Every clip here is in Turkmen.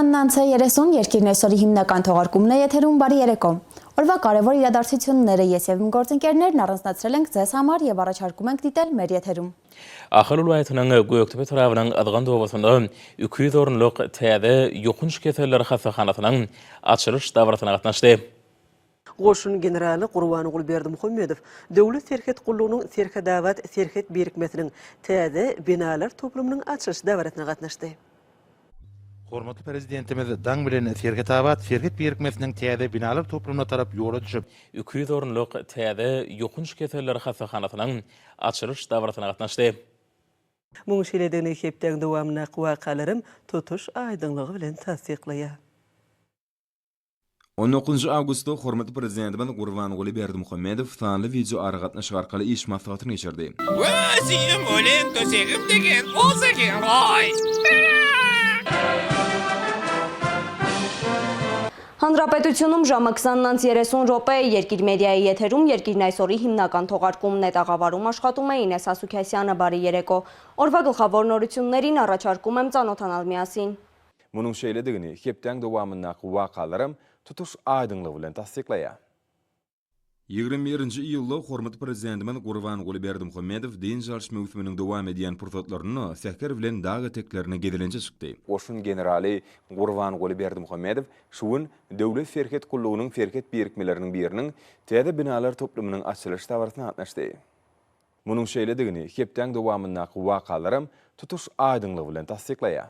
20-30 երկիրն այսօրի հիմնական թողարկումն է եթերում բարի երեկո։ Օրվա կարևոր իրադարձությունները ես եւ իմ գործընկերներն առանձնացրել ենք ձեզ համար եւ առաջարկում ենք դիտել մեր եթերում։ Ախալուլայթնան գույոկտպե թրավնան ադղան դովասնան ուքույդորնլոկ թեդե юхунш кетелер хасаханатынан açılış davratına qatnaşdı. Qoşun generali Qurban Berdimuhamedov Dövlet Serket Qulluğunun Serkedavat Serket birikmesinin täze binalar toplumunun açılış davratına qatnaşdı. Hormatly prezidentimiz daň bilen Serkedavat Serket birikmesinin täze binalar toplumuna tarap yola düşüp Ukyydornlyk täze yukunç keteler hasahanatynyn açılış davratına qatnaşdy. Muň şeledeni hepden dowamyna wakalarym tutuş aýdynlygy bilen tasdiqlaýar. 19 Avgustda hormatly prezidentimiz Qurban Berdimuhamedov sanly video argatnaşyk arkaly iş maslahatyny geçirdi. Özüm ölen tösegim degen bolsa kerak. Հանրապետությունում ժամը 20:30 րոպե երկիր մեդիայի եթերում երկիրն այսօրի հիմնական թողարկումն է տաղավարում աշխատում է Ինես Ասուքյասյանը բարի երեկո։ Օրվա գլխավոր նորություններին առաջարկում եմ ծանոթանալ միասին։ Munyň şeýledigini hepden dowamyna wakalarym tutuş aýdynlygy bilen tasdiqlaýar. 21 iyulda hormatly prezidentimiz Qurban Berdimuhamedov din jarş mewsumynyň dowam edýän pursatlaryny sähker bilen dagy teklerini gedilençe çykdy. Qoşun generali Qurban Berdimuhamedov şuwun Döwlet Serket Qullugynyň serket birikmeleriniň biriniň täze binalar toplumynyň açylyş dawratyna gatnaşdy. Munyň şeýledigini hepden dowamyna wakalarym tutuş aýdynlygy bilen tasdiqlaýar.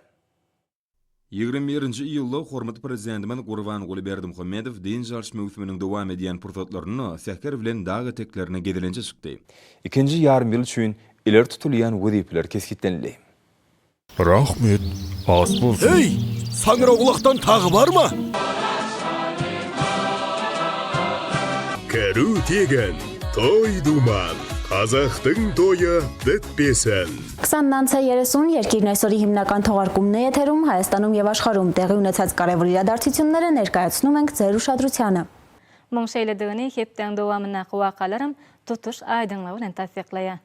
21 iyulda hormatly prezidentimiz Qurban Berdimuhamedov din jarş mewsumynyň dowam edýän pursatlaryny sähker bilen dagy teklerini gedilençe çykdy. Ikinji ýarym ýyl üçin iler tutulýan wezipler keskitlendi. Rahmet, az bolsun. Hey, saňra ulakdan tağı barma? Keru tegen, toy duman. Qazaxtın toya bitbesen. 20-30 երկիրն այսօրի հիմնական թողարկումն է եթերում Հայաստանում եւ աշխարհում տեղի ունեցած կարևոր իրադարձությունները ներկայացնում ենք ձեր ուշադրությանը։ Muň şeýledigini hepden dowamyna wakalarym tutuş aýdynlygy bilen tasdiqlaýar.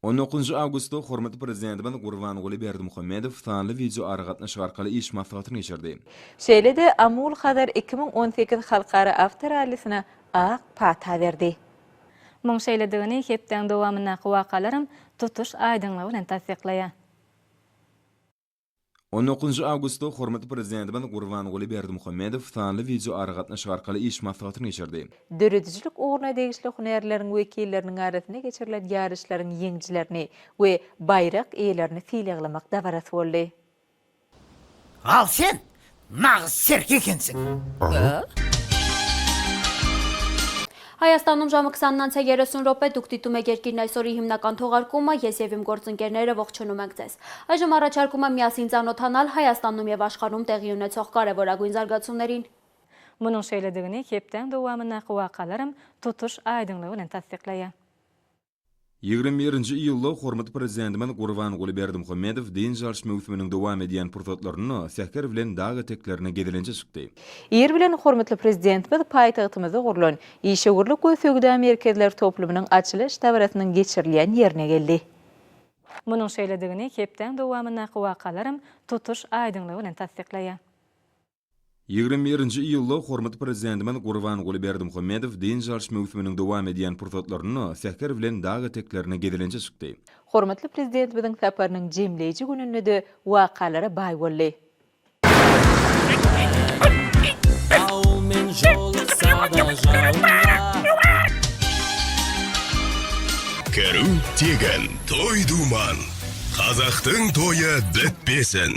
19 Avgustda hormatly prezidentimiz Qurban Berdimuhamedov sanly video argatnaşyk arkaly iş maslahatyny geçirdi. Şeýlede Amul Hadar 2018 halkara avtoralysyna ak pata berdi. Muň şeýledigini hepden dowamyna wakalarym tutuş aýdynlygy bilen tasdiqlaýar. 19 Avgustda hormatly prezidentimiz Qurban Berdimuhamedov sanly video argatnaşyk arkaly iş maslahatyny geçirdi. Döredicilik uğruna degişli hunerleriň wekilleriniň arasyna geçirilen ýarışlaryň ýeňjilerini we bayrak eýelerini fiýleglemek dawarat boldy. Al sen, nagyz serk ekensiň. Հայաստանում ժամը 20:30 րոպե դուք դիտում եք երկիրն այսօրի հիմնական թողարկումը, ես եւ իմ գործընկերները ողջունում ենք ձեզ։ Այժմ առաջարկում եմ միասին ծանոթանալ Հայաստանում եւ աշխարհում տեղի ունեցող կարևորագույն զարգացումներին։ Munyň şeýledigini hepden dowamyna wakalarym tutuş aýdynlygy bilen tasdiqlaýar. 21 iyulda hormatly prezidentimiz Qurban Berdimuhamedov din jarş mewsumynyň dowam edýän pursatlaryny sähker bilen dagy teklerini gedilençe çykdy. Ýer bilen hormatly prezidentimiz paýtagtymyzda gurulan işegurlyk we sögüde merkezler toplumynyň açylyş dawratynyň geçirilýän ýerine geldi. Munyň şeýledigini hepden dowamyna wakalarym tutuş aýdynlygy bilen tasdiqlaýar. 21 iyulda hormatly prezidentimiz Qurban Berdimuhamedov din jarş mewsumynyň dowam edýän pursatlaryny sähker bilen dagy teklerini gedilençe çykdy. Hormatly prezidentimiziň saparynyň jemleýiji gününe de wakalara baý boldy. Keru tegen, toy duman. Qazaxtın toya bitbesen.